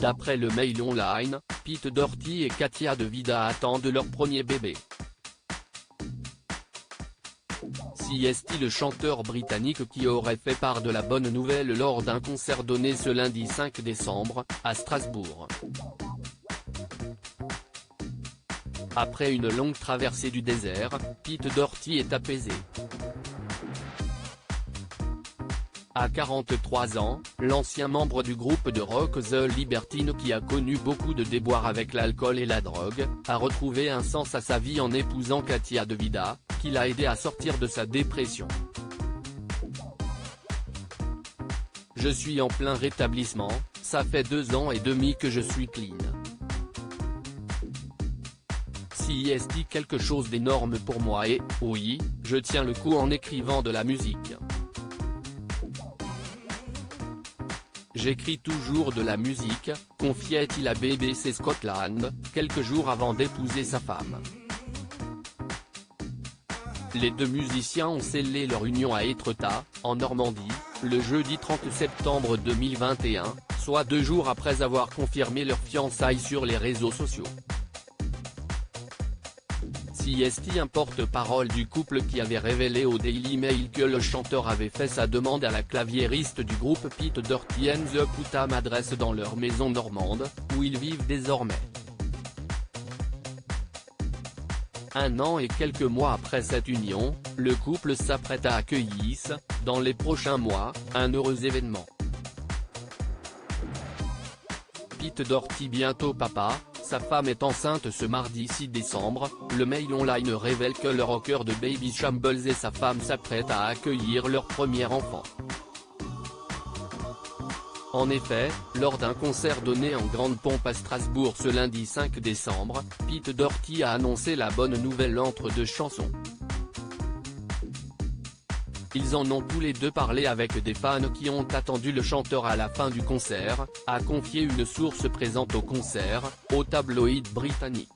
D'après le Mail Online, Pete Doherty et Katia De Vida attendent leur premier bébé. CST, le chanteur britannique qui aurait fait part de la bonne nouvelle lors d'un concert donné ce lundi 5 décembre, à Strasbourg. Après une longue traversée du désert, Pete Doherty est apaisé. À 43 ans, l'ancien membre du groupe de rock The Libertines, qui a connu beaucoup de déboires avec l'alcool et la drogue, a retrouvé un sens à sa vie en épousant Katia De Vida, qui l'a aidé à sortir de sa dépression. Je suis en plein rétablissement, ça fait 2 ans et demi que je suis clean. CST, quelque chose d'énorme pour moi et, oui, je tiens le coup en écrivant de la musique. J'écris toujours de la musique, confiait-il à BBC Scotland, quelques jours avant d'épouser sa femme. Les deux musiciens ont scellé leur union à Étretat, en Normandie, le jeudi 30 septembre 2021, soit 2 jours après avoir confirmé leur fiançailles sur les réseaux sociaux. CST, un porte-parole du couple, qui avait révélé au Daily Mail que le chanteur avait fait sa demande à la claviériste du groupe Pete Doherty and the Putam adresse dans leur maison normande, où ils vivent désormais. 1 an et quelques mois après cette union, le couple s'apprête à accueillir, dans les prochains mois, un heureux événement. Pete Doherty, bientôt papa. Sa femme est enceinte ce mardi 6 décembre, le Mail Online révèle que le rocker de Baby Shambles et sa femme s'apprêtent à accueillir leur premier enfant. En effet, lors d'un concert donné en grande pompe à Strasbourg ce lundi 5 décembre, Pete Doherty a annoncé la bonne nouvelle entre 2 chansons. Ils en ont tous les deux parlé avec des fans qui ont attendu le chanteur à la fin du concert, a confié une source présente au concert, au tabloïd britannique.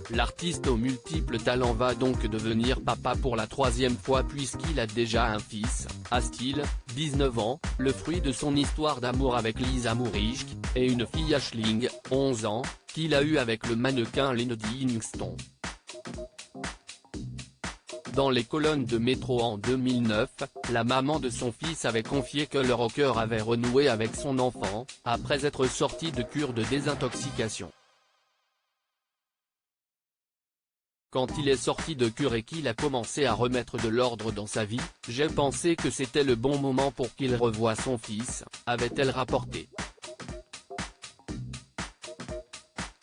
L'artiste aux multiples talents va donc devenir papa pour la 3e fois puisqu'il a déjà un fils, Astill, 19 ans, le fruit de son histoire d'amour avec Lisa Murich, et une fille Aisling, 11 ans, qu'il a eue avec le mannequin Lindsay Kingston. Dans les colonnes de Métro en 2009, la maman de son fils avait confié que le rocker avait renoué avec son enfant, après être sorti de cure de désintoxication. Quand il est sorti de cure et qu'il a commencé à remettre de l'ordre dans sa vie, j'ai pensé que c'était le bon moment pour qu'il revoie son fils, avait-elle rapporté.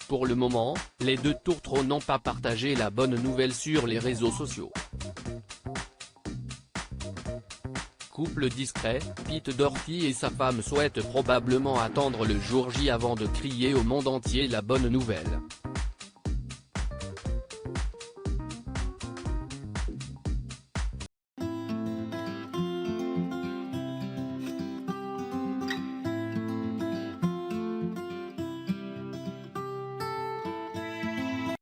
Pour le moment, les deux tourtereaux n'ont pas partagé la bonne nouvelle sur les réseaux sociaux. Couple discret, Pete Doherty et sa femme souhaitent probablement attendre le jour J avant de crier au monde entier la bonne nouvelle.